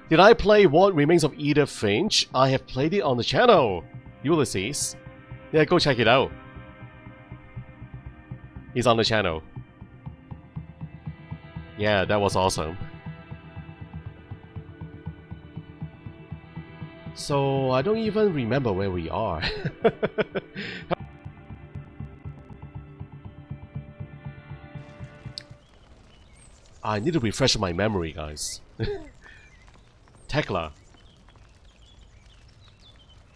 Did I play What Remains of Edith Finch? I have played it on the channel. Ulysses. Yeah, go check it out. He's on the channel. Yeah, that was awesome. So, I don't even remember where we are. I need to refresh my memory, guys. Tekla.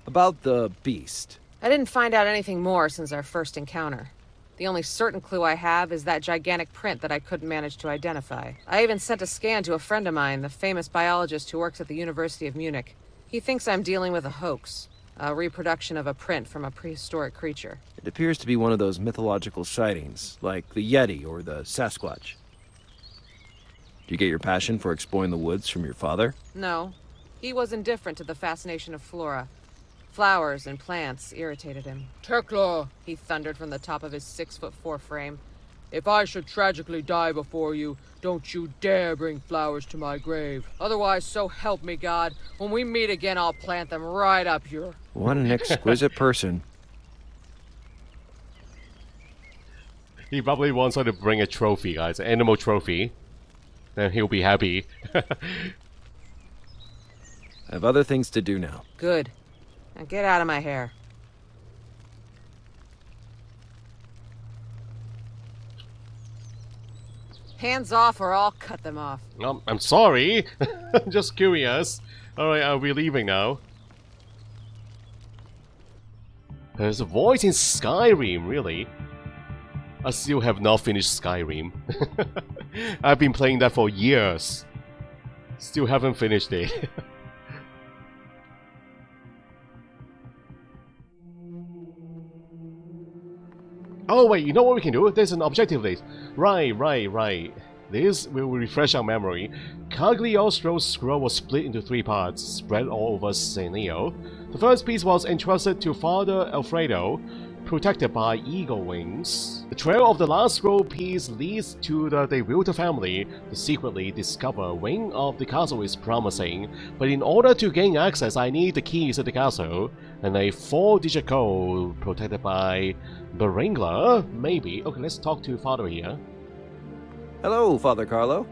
About the beast. I didn't find out anything more since our first encounter. The only certain clue I have is that gigantic print that I couldn't manage to identify. I even sent a scan to a friend of mine, the famous biologist who works at the University of Munich. He thinks I'm dealing with a hoax, a reproduction of a print from a prehistoric creature. It appears to be one of those mythological sightings, like the Yeti or the Sasquatch. Do you get your passion for exploring the woods from your father? No. He was indifferent to the fascination of flora. Flowers and plants irritated him. Tekla, He thundered from the top of his 6'4" frame. if I should tragically die before you, don't you dare bring flowers to my grave. Otherwise, so help me God, when we meet again, I'll plant them right up here. What an exquisite person. He probably wants her to bring a trophy, guys. An animal trophy. Then he'll be happy. I have other things to do now. Good. Now get out of my hair. Hands off or I'll cut them off. I'm sorry. I'm just curious. Alright, are we leaving now? There's a voice in Skyrim, really? I still have not finished Skyrim. I've been playing that for years. Still haven't finished it. Oh wait, you know what we can do? There's an objective list. Right. This will refresh our memory. Cagliostro's scroll was split into 3 parts, spread all over Senio. The first piece was entrusted to Father Alfredo, protected by eagle wings. The trail of the last scroll piece leads to the De Wilter family. To secretly discover a wing of the castle is promising, but in order to gain access I need the keys to the castle, and a 4-digit code protected by Berengla, maybe. Okay, let's talk to Father here. Hello, Father Carlo.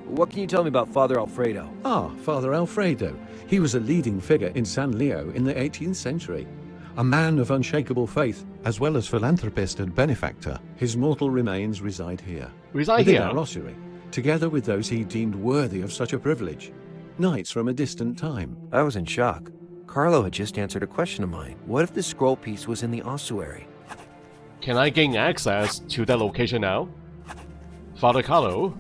What can you tell me about Father Alfredo? Ah, Father Alfredo. He was a leading figure in San Leo in the 18th century. A man of unshakable faith, as well as philanthropist and benefactor. His mortal remains reside here. Reside within here? our ossuary, together with those he deemed worthy of such a privilege. Knights from a distant time. I was in shock. Carlo had just answered a question of mine. What if the scroll piece was in the ossuary? Can I gain access to that location now? Father Carlo?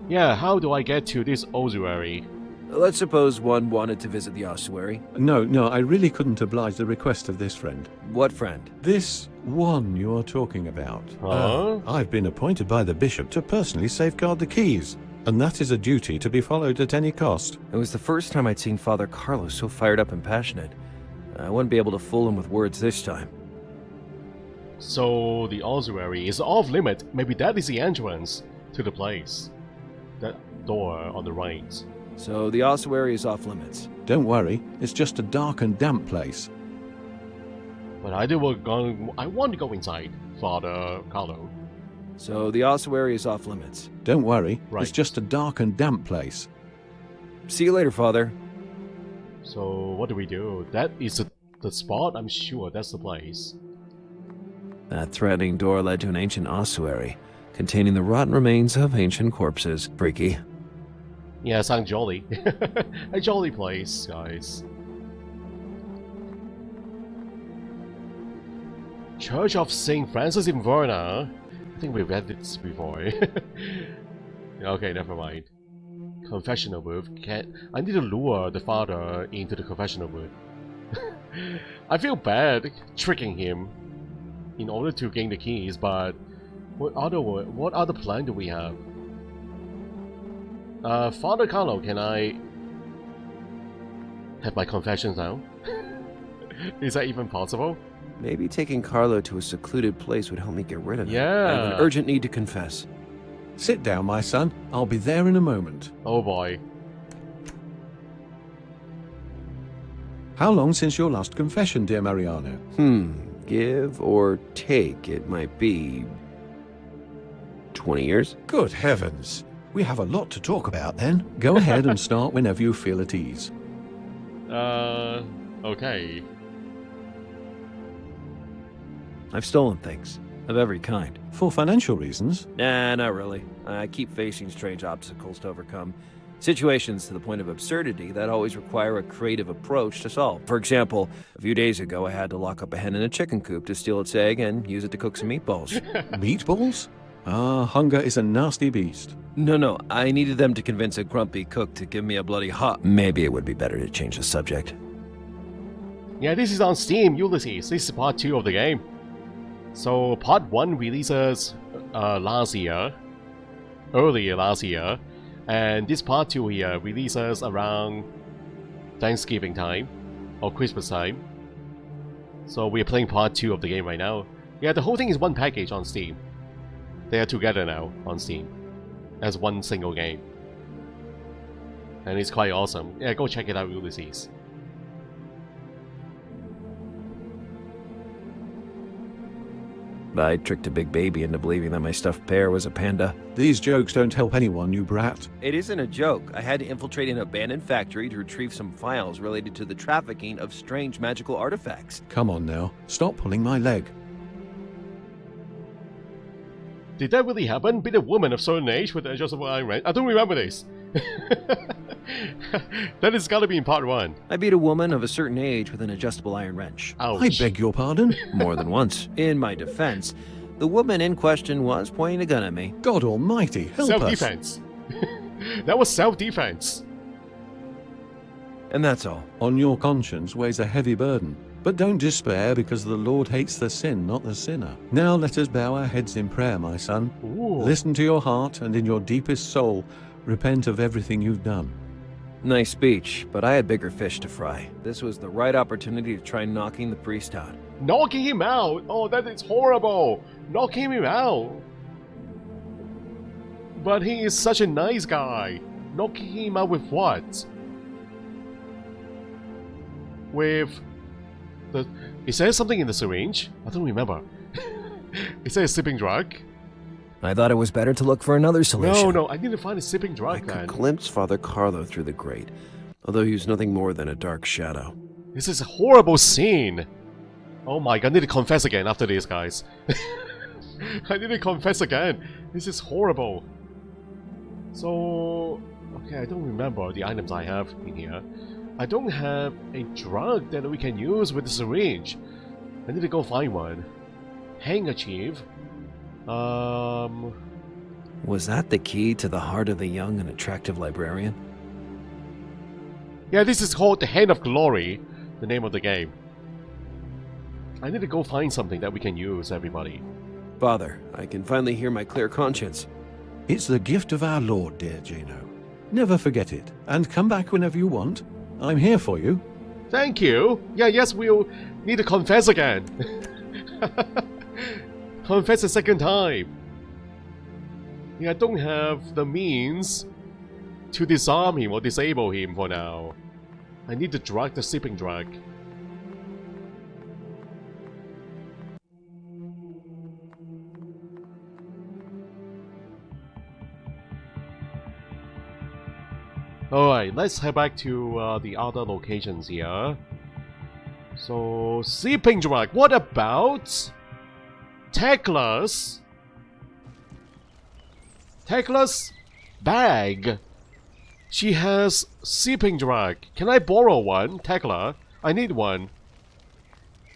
Yeah, how do I get to this ossuary? Let's suppose one wanted to visit the ossuary. No, I really couldn't oblige the request of this friend. What friend? This one you're talking about. Huh? I've been appointed by the bishop to personally safeguard the keys, and that is a duty to be followed at any cost. It was the first time I'd seen Father Carlo so fired up and passionate. I wouldn't be able to fool him with words this time. So the ossuary is off limit. Maybe that is the entrance to the place. That door on the right. So the ossuary is off limits. Don't worry, it's just a dark and damp place. But I want to go inside, Father Carlo. So the ossuary is off limits. Don't worry, Right. it's just a dark and damp place. See you later, Father. So what do we do? That is the spot? I'm sure that's the place. That threatening door led to an ancient ossuary, containing the rotten remains of ancient corpses. Freaky. Yeah, sounds jolly. A jolly place, guys. Church of St. Francis in Verna. I think we've read this before. Okay, never mind. Confessional booth. I need to lure the father into the confessional booth. I feel bad tricking him in order to gain the keys, but what other plan do we have? Father Carlo, can I have my confessions now? Is that even possible? Maybe taking Carlo to a secluded place would help me get rid of him. Yeah. I have an urgent need to confess. Sit down, my son. I'll be there in a moment. Oh boy. How long since your last confession, dear Mariano? Give or take, it might be 20 years? Good heavens. We have a lot to talk about then. Go ahead and start whenever you feel at ease. Okay. I've stolen things. Of every kind. For financial reasons? Nah, not really. I keep facing strange obstacles to overcome. Situations to the point of absurdity that always require a creative approach to solve. For example, a few days ago I had to lock up a hen in a chicken coop to steal its egg and use it to cook some meatballs. Meatballs? Ah, hunger is a nasty beast. No, I needed them to convince a grumpy cook to give me a bloody hot. Maybe it would be better to change the subject. Yeah, this is on Steam, Ulysses. This is part 2 of the game. So, part 1 releases earlier last year, and this part 2 here releases around Thanksgiving time, or Christmas time. So we're playing part 2 of the game right now. Yeah, the whole thing is one package on Steam. They are together now on Steam, as one single game. And it's quite awesome. Yeah, go check it out, Ulysses. I tricked a big baby into believing that my stuffed bear was a panda. These jokes don't help anyone, you brat. It isn't a joke. I had to infiltrate an abandoned factory to retrieve some files related to the trafficking of strange magical artifacts. Come on now. Stop pulling my leg. Did that really happen? Be a woman of certain age with adjustable iron wrench? I don't remember this. That has got to be in part 1. I beat a woman of a certain age with an adjustable iron wrench. Ouch. I beg your pardon? More than once. In my defense, the woman in question was pointing a gun at me. God almighty, help us. Self-defense. That was self-defense. And that's all. On your conscience weighs a heavy burden. But don't despair, because the Lord hates the sin, not the sinner. Now let us bow our heads in prayer, my son. Ooh. Listen to your heart, and in your deepest soul, repent of everything you've done. Nice speech, but I had bigger fish to fry. This was the right opportunity to try knocking the priest out. Knocking him out? Oh, that is horrible. Knocking him out. But he is such a nice guy. Knocking him out with what? With the... Is there something in the syringe? I don't remember. Is there a sleeping drug? I thought it was better to look for another solution. No, I need to find a sleeping I drug, could man. glimpse Father Carlo through the grate, although he was nothing more than a dark shadow. This is a horrible scene. Oh my god, I need to confess again after this, guys. I need to confess again. This is horrible. So... Okay, I don't remember the items I have in here. I don't have a drug that we can use with the syringe. I need to go find one. Handkerchief. Was that the key to the heart of the young and attractive librarian? Yeah, this is called the Hand of Glory, the name of the game. I need to go find something that we can use, everybody. Father, I can finally hear my clear conscience. It's the gift of our Lord, dear Gino. Never forget it, and come back whenever you want. I'm here for you. Thank you. Yeah, yes, we'll need to confess again. Confess a second time. Yeah, I don't have the means to disarm him or disable him for now. I need the drug, the sleeping drug. Alright, let's head back to the other locations here. So, sleeping drug. What about Tekla's bag? She has sleeping drug. Can I borrow one, Tekla? I need one.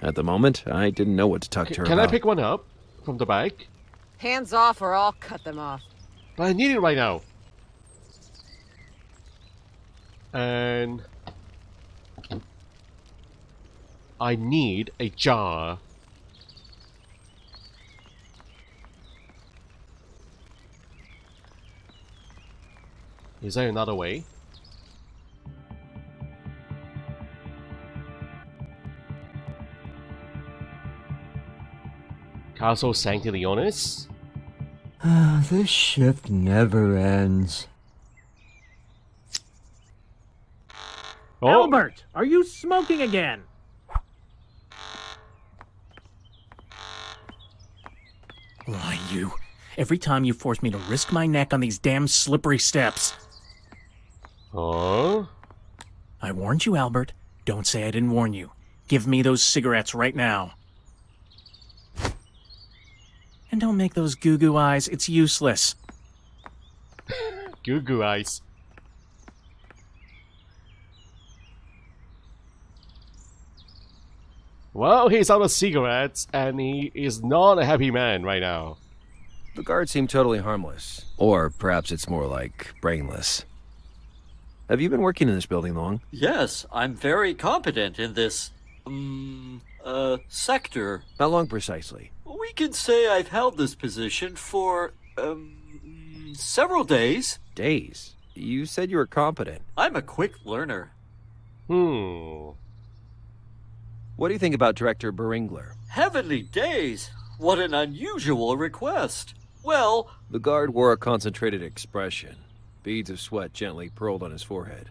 At the moment, I didn't know what to talk to her Can about. I pick one up from the bag? Hands off or I'll cut them off. But I need it right now. And I need a jar. Is there another way? Castle Sancti Leonis? This shift never ends. Oh, Albert, are you smoking again? Lie, you. Every time you force me to risk my neck on these damn slippery steps. huh? I warned you, Albert. Don't say I didn't warn you. Give me those cigarettes right now. And don't make those goo-goo eyes. It's useless. Goo goo eyes. Well, he's out of cigarettes, and he is not a happy man right now. The guards seem totally harmless. Or perhaps it's more like brainless. Have you been working in this building long? Yes, I'm very competent in this, sector. How long precisely? We can say I've held this position for, several days. Days. You said you were competent. I'm a quick learner. Hmm. What do you think about Director Beringler? Heavenly days! What an unusual request. Well, The guard wore a concentrated expression. Beads of sweat gently purled on his forehead.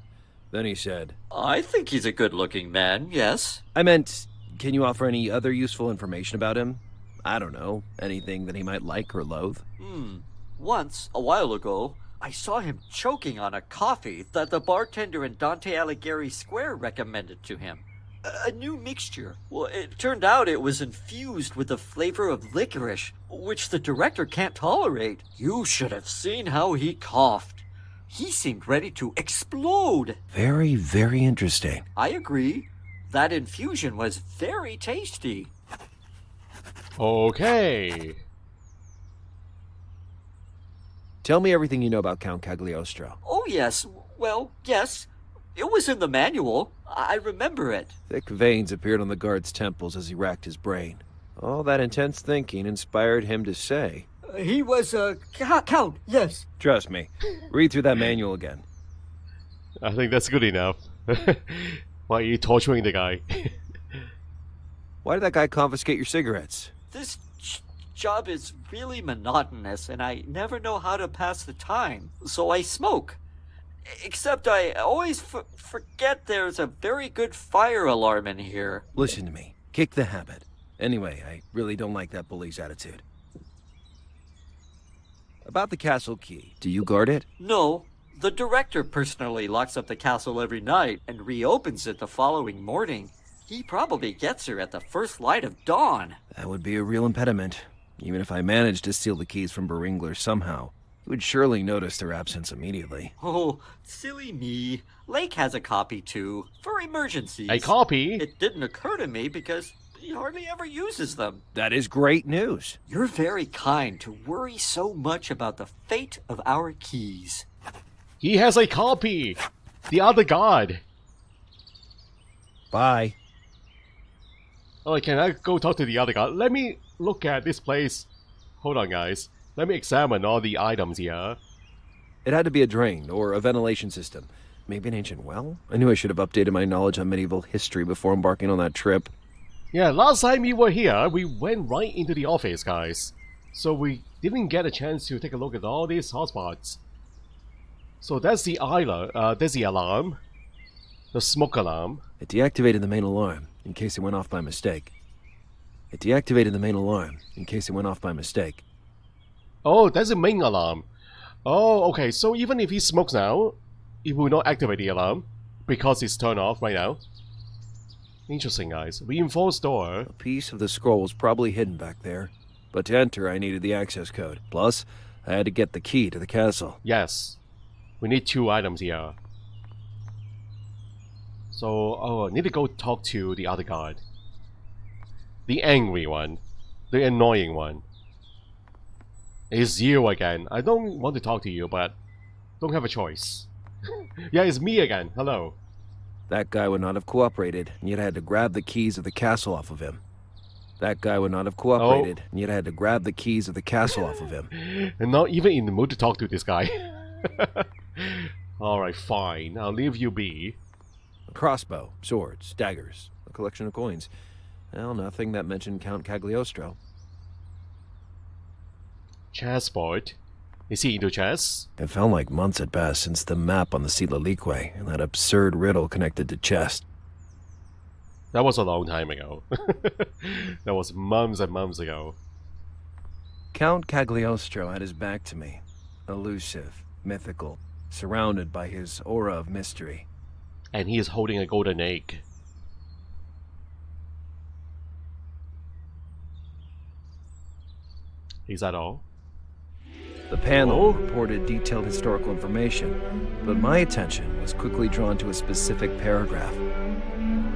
Then he said, I think he's a good-looking man, yes. I meant, can you offer any other useful information about him? I don't know, anything that he might like or loathe? Once, a while ago, I saw him choking on a coffee that the bartender in Dante Alighieri Square recommended to him. A new mixture. Well, it turned out it was infused with the flavor of licorice, which the director can't tolerate. You should have seen how he coughed. He seemed ready to explode. Very, very interesting. I agree. That infusion was very tasty. Okay. Tell me everything you know about Count Cagliostro. Oh, yes. Well, yes. It was in the manual. I remember it. Thick veins appeared on the guard's temples as he racked his brain. All that intense thinking inspired him to say, He was a count, yes. trust me, read through that manual again. I think that's good enough. Why are you torturing the guy? Why did that guy confiscate your cigarettes? This job is really monotonous, and I never know how to pass the time, so I smoke. Except I always forget there's a very good fire alarm in here. Listen to me. Kick the habit. Anyway, I really don't like that bully's attitude. About the castle key, do you guard it? No, the director personally locks up the castle every night and reopens it the following morning. He probably gets her at the first light of dawn. That would be a real impediment. Even if I managed to steal the keys from Beringler somehow, he would surely notice their absence immediately. Oh, silly me. Lake has a copy too, for emergencies. A copy? It didn't occur to me because he hardly ever uses them. That is great news. You're very kind to worry so much about the fate of our keys. He has a copy! The other god! Bye. Oh, can I go talk to the other god? Let me look at this place. Hold on, guys. Let me examine all the items here. It had to be a drain or a ventilation system. Maybe an ancient well? I knew I should have updated my knowledge on medieval history before embarking on that trip. Yeah, last time we were here, we went right into the office, guys. So we didn't get a chance to take a look at all these hotspots. So that's the there's the alarm. The smoke alarm. It deactivated the main alarm, in case it went off by mistake. It deactivated the main alarm, in case it went off by mistake. Oh, that's the main alarm. Oh, okay, so even if he smokes now, it will not activate the alarm, because it's turned off right now. Interesting, guys. Reinforced door. A piece of the scroll was probably hidden back there. But to enter, I needed the access code. Plus, I had to get the key to the castle. Yes. We need 2 items here. So, oh, I need to go talk to the other guard. The angry one. The annoying one. It's you again. I don't want to talk to you, but don't have a choice. Yeah, it's me again. Hello. That guy would not have cooperated, and yet I had to grab the keys of the castle off of him. That guy would not have cooperated, and yet I had to grab the keys of the castle off of him. And not even in the mood to talk to this guy. Alright, fine. I'll leave you be. A crossbow, swords, daggers, a collection of coins. Well, nothing that mentioned Count Cagliostro. Chessboard. Is he into chess? It felt like months had passed since the map on the Silalique and that absurd riddle connected to chess. That was a long time ago. That was months and months ago. Count Cagliostro had his back to me. Elusive, mythical, surrounded by his aura of mystery. And he is holding a golden egg. Is that all? The panel reported detailed historical information, but my attention was quickly drawn to a specific paragraph.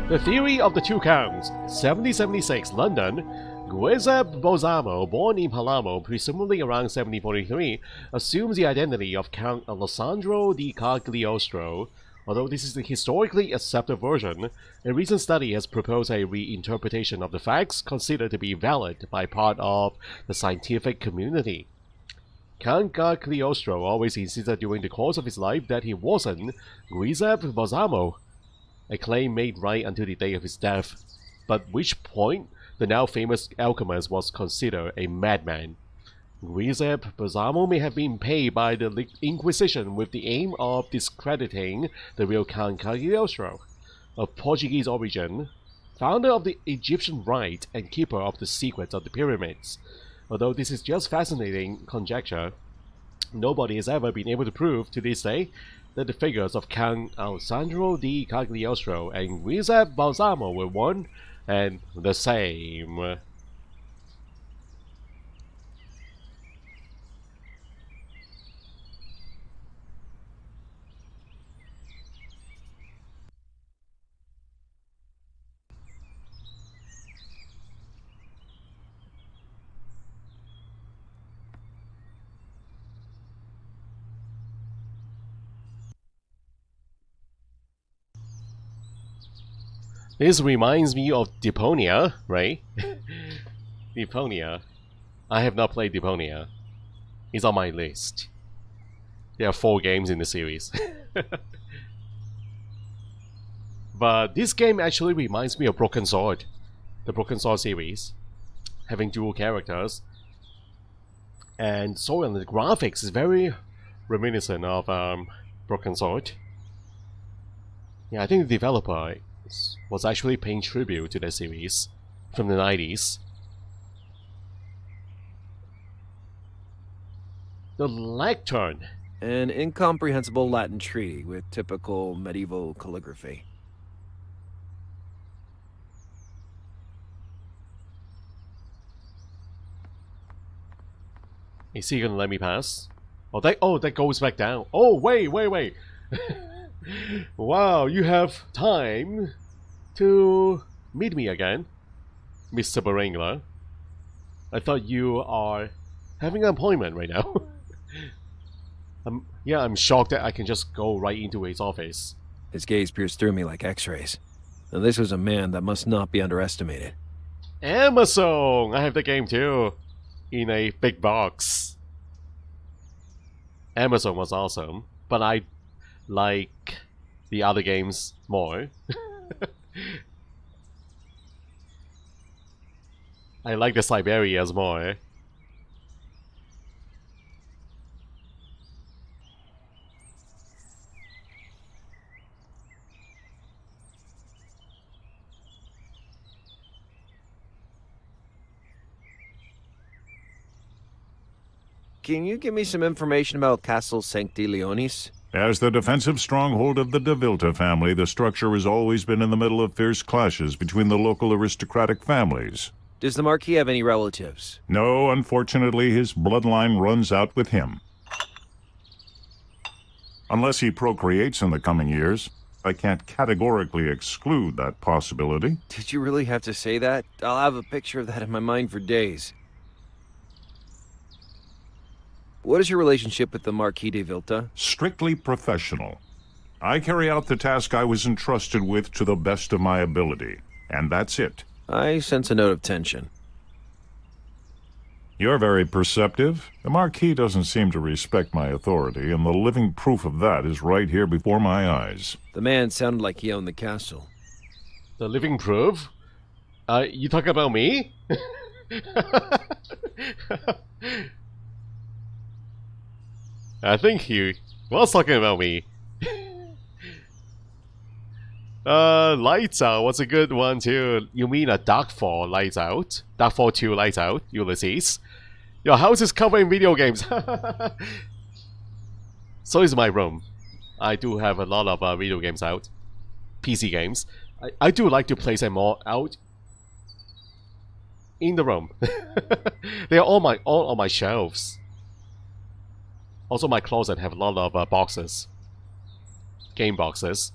The theory of the two counts. 1776, London. Giuseppe Balsamo, born in Palermo, presumably around 1743, assumes the identity of Count Alessandro di Cagliostro. Although this is the historically accepted version, a recent study has proposed a reinterpretation of the facts considered to be valid by part of the scientific community. Count Cagliostro always insisted during the course of his life that he wasn't Giuseppe Balsamo, a claim made right until the day of his death, but which point the now famous alchemist was considered a madman. Giuseppe Balsamo may have been paid by the Inquisition with the aim of discrediting the real Count Cagliostro, of Portuguese origin, founder of the Egyptian Rite and keeper of the secrets of the pyramids. Although this is just fascinating conjecture, nobody has ever been able to prove to this day that the figures of Count Alessandro di Cagliostro and Giuseppe Balsamo were one and the same. This reminds me of Deponia, right? Deponia. I have not played Deponia. It's on my list. There are 4 games in the series. But this game actually reminds me of Broken Sword. The Broken Sword series. Having dual characters. And so the graphics is very reminiscent of Broken Sword. Yeah, I think the developer was actually paying tribute to the series from the 90s. The Lectern. An incomprehensible Latin treaty with typical medieval calligraphy. Is he gonna let me pass? That goes back down. Oh, wait. Wow, you have time to meet me again, Mr. Barangler. I thought you are having an appointment right now. I'm shocked that I can just go right into his office. His gaze pierced through me like x-rays. Now this was a man that must not be underestimated. Amazon! I have the game too, in a big box. Amazon was awesome, but I like the other games more. I like the Siberias more. Can you give me some information about Castle Sancti Leonis? As the defensive stronghold of the De Vilta family, the structure has always been in the middle of fierce clashes between the local aristocratic families. Does the Marquis have any relatives? No, unfortunately, his bloodline runs out with him. Unless he procreates in the coming years. I can't categorically exclude that possibility. Did you really have to say that? I'll have a picture of that in my mind for days. What is your relationship with the Marquis de Vilta? Strictly professional. I carry out the task I was entrusted with to the best of my ability, and that's it. I sense a note of tension. You're very perceptive. The Marquis doesn't seem to respect my authority, and the living proof of that is right here before my eyes. The man sounded like he owned the castle. The living proof? You talking about me? I think he was talking about me. Lights Out was a good one too. You mean a Darkfall Lights Out? Darkfall 2 Lights Out, Ulysses. Your house is covered in video games. So is my room. I do have a lot of video games out. PC games. I do like to place them all out in the room. They are all on my shelves. Also, my closet have a lot of boxes. Game boxes.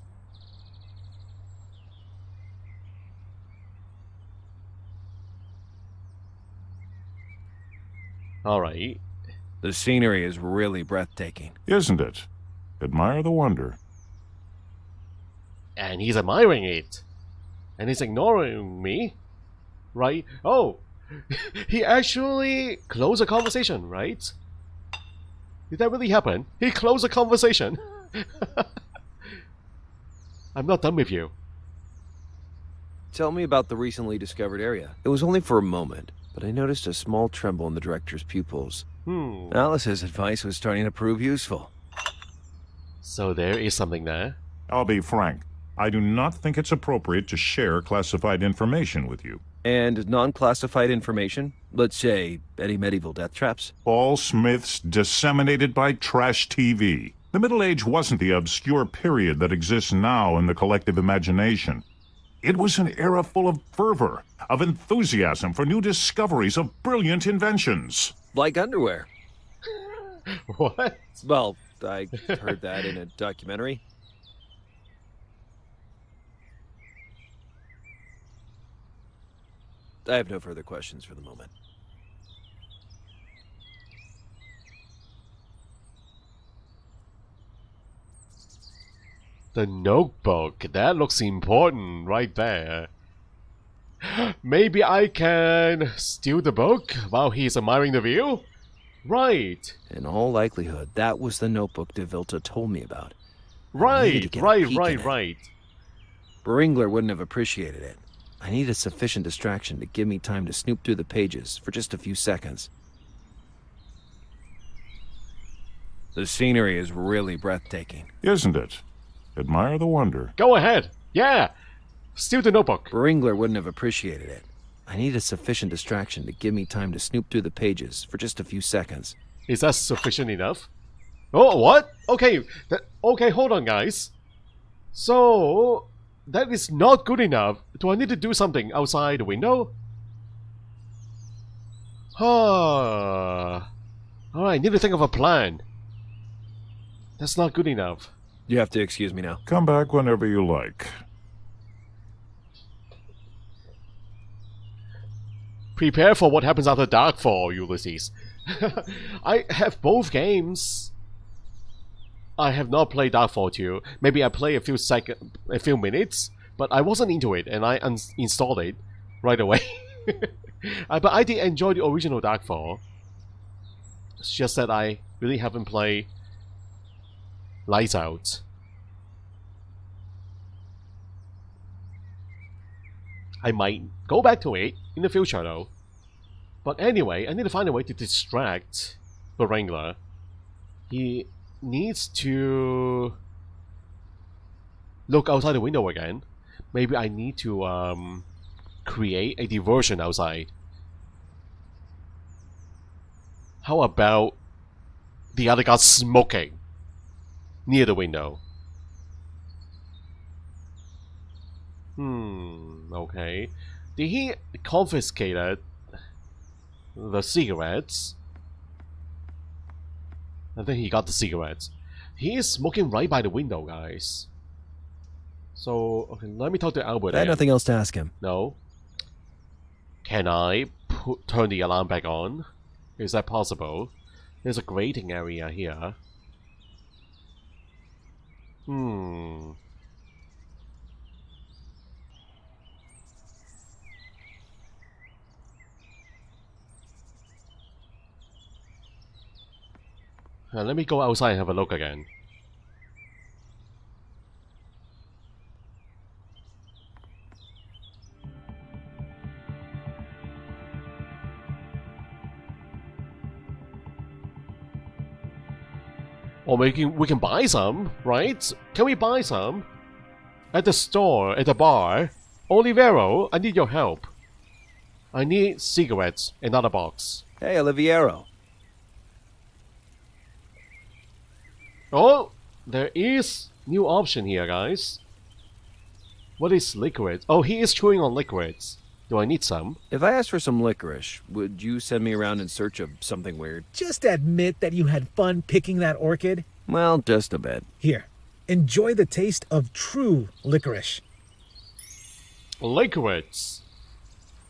Alright. The scenery is really breathtaking. Isn't it? Admire the wonder. And he's admiring it. And he's ignoring me. Right? Oh! He actually closed a conversation, right? Did that really happen? He closed a conversation. I'm not done with you. Tell me about the recently discovered area. It was only for a moment, but I noticed a small tremble in the director's pupils. Alice's advice was starting to prove useful. So there is something there. I'll be frank. I do not think it's appropriate to share classified information with you. And non-classified information? Let's say, any medieval death traps? False myths disseminated by trash TV. The Middle Age wasn't the obscure period that exists now in the collective imagination. It was an era full of fervor, of enthusiasm for new discoveries, of brilliant inventions. Like underwear. What? Well, I heard that in a documentary. I have no further questions for the moment. The notebook. That looks important right there. Maybe I can steal the book while he's admiring the view? Right. In all likelihood, that was the notebook De Vilta told me about. Right. Beringler wouldn't have appreciated it. I needed sufficient distraction to give me time to snoop through the pages for just a few seconds. The scenery is really breathtaking. Isn't it? Admire the wonder. Go ahead. Yeah. Steal the notebook. Beringler wouldn't have appreciated it. I needed sufficient distraction to give me time to snoop through the pages for just a few seconds. Is that sufficient enough? Oh, what? Okay. Okay, hold on, guys. So, that is not good enough. Do I need to do something outside the window? Alright, I need to think of a plan. That's not good enough. You have to excuse me now. Come back whenever you like. Prepare for what happens after Darkfall, Ulysses. I have both games. I have not played Darkfall 2. Maybe I played a few minutes, but I wasn't into it, and I uninstalled it right away. But I did enjoy the original Darkfall. It's just that I really haven't played Lights Out. I might go back to it in the future though. But anyway, I need to find a way to distract the Wrangler. He needs to look outside the window again. Maybe I need to create a diversion outside. How about the other guy smoking near the window? Okay. Did he confiscate the cigarettes? I think he got the cigarettes. He is smoking right by the window, guys. So, okay, let me talk to Albert. I had nothing else to ask him. No. Can I turn the alarm back on? Is that possible? There's a grating area here. Let me go outside and have a look again. Or we can buy some, right? Can we buy some? At the store, at the bar. Olivero, I need your help. I need cigarettes, another box. Hey, Oliviero. Oh, there is new option here, guys. What is licorice? Oh, he is chewing on licorice. Do I need some? If I asked for some licorice, would you send me around in search of something weird? Just admit that you had fun picking that orchid. Well, just a bit. Here, enjoy the taste of true licorice. Licorice.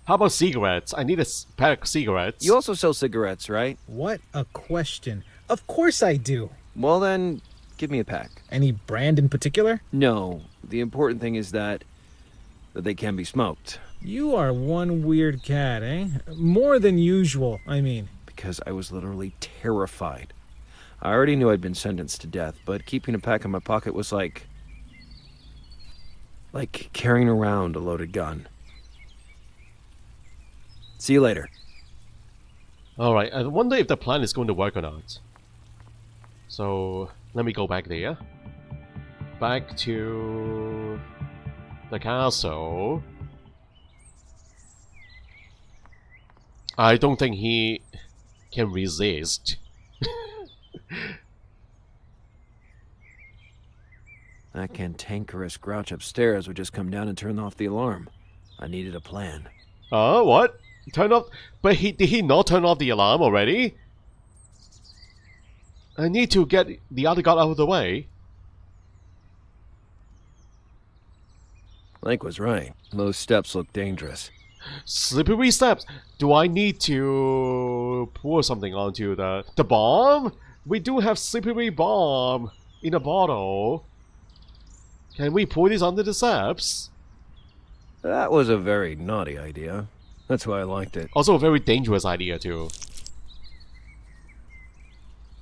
How about cigarettes? I need a pack of cigarettes. You also sell cigarettes, right? What a question. Of course I do. Well then, give me a pack. Any brand in particular? No, the important thing is that they can be smoked. You are one weird cat, eh? More than usual, I mean. Because I was literally terrified. I already knew I'd been sentenced to death, but keeping a pack in my pocket was like carrying around a loaded gun. See you later. Alright, I wonder if the plan is going to work or not. So, let me go back there. Back to the castle. I don't think he can resist. That cantankerous grouch upstairs would just come down and turn off the alarm. I needed a plan. What? Turn off? But did he not turn off the alarm already? I need to get the other guard out of the way. Lake was right. Those steps look dangerous. Slippery steps. Do I need to pour something onto the bomb? We do have slippery bomb in a bottle. Can we pour this onto the steps? That was a very naughty idea. That's why I liked it. Also a very dangerous idea too.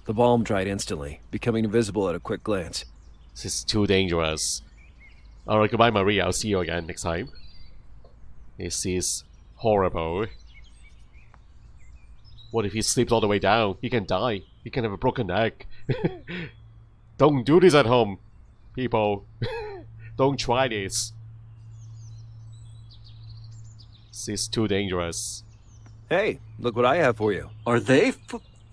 The bomb dried instantly, becoming invisible at a quick glance. This is too dangerous. Alright, goodbye Maria, I'll see you again next time. This is horrible. What if he slips all the way down? He can die. He can have a broken neck. Don't do this at home, people. Don't try this. This is too dangerous. Hey, look what I have for you. Are they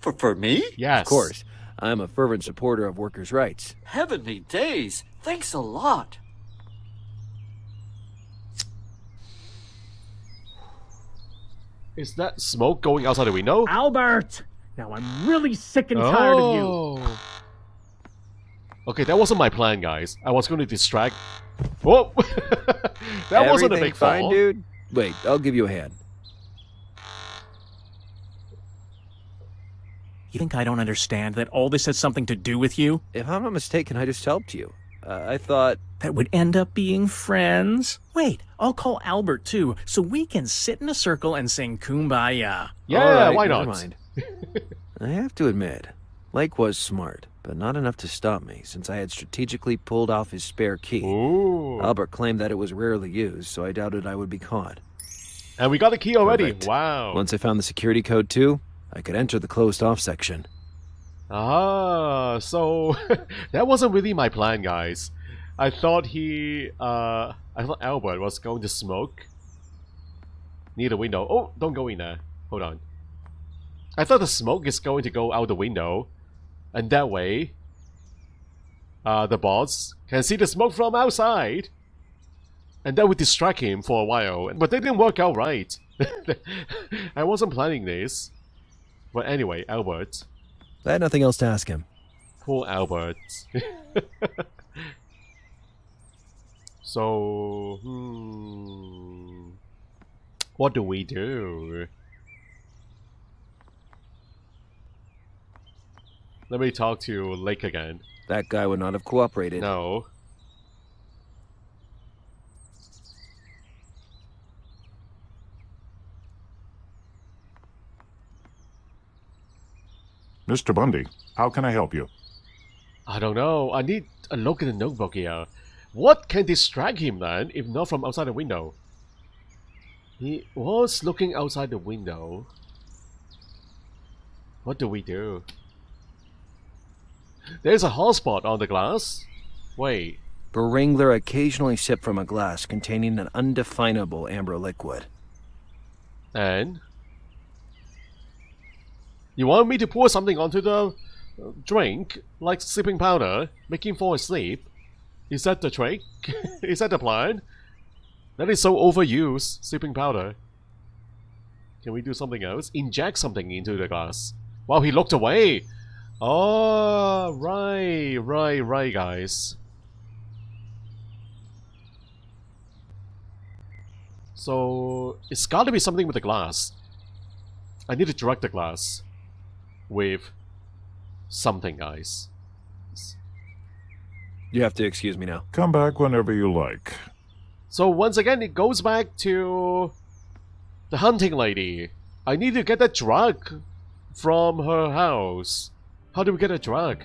for me? Yes. Of course. I'm a fervent supporter of workers' rights. Heavenly days. Thanks a lot. Is that smoke going outside the window? Albert! Now I'm really sick and tired of you. Oh. Okay, that wasn't my plan, guys. I was going to distract. Whoa! That wasn't a Everything big fine, fall. dude? Wait, I'll give you a hand. You think I don't understand that all this has something to do with you? If I'm not mistaken, I just helped you. I thought... That would end up being friends? Wait, I'll call Albert too, so we can sit in a circle and sing Kumbaya. Yeah, Alright, why never not? mind. I have to admit, Lake was smart, but not enough to stop me, since I had strategically pulled off his spare key. Ooh. Albert claimed that it was rarely used, so I doubted I would be caught. And we got the key already. Perfect. Wow. Once I found the security code too, I could enter the closed-off section. Ah, so that wasn't really my plan, guys. I thought I thought Albert was going to smoke near the window. Oh, don't go in there. Hold on. I thought the smoke is going to go out the window, and that way, the boss can see the smoke from outside, and that would distract him for a while. But they didn't work out right. I wasn't planning this. But anyway, Albert. I had nothing else to ask him. Poor Albert. So, what do we do? Let me talk to Lake again. That guy would not have cooperated. No. Mr. Bundy, how can I help you? I don't know. I need a look at the notebook here. What can distract him then, if not from outside the window? He was looking outside the window. What do we do? There's a hotspot on the glass. Wait. Wrangler occasionally sip from a glass containing an undefinable amber liquid. And? You want me to pour something onto the drink, like sleeping powder, make him fall asleep? Is that the trick? Is that the plan? That is so overused, sleeping powder. Can we do something else? Inject something into the glass. Wow, he looked away! Oh, right, guys. So, it's gotta be something with the glass. I need to direct the glass with something, guys. You have to excuse me now. Come back whenever you like. So once again, it goes back to the hunting lady. I need to get that drug from her house. How do we get a drug?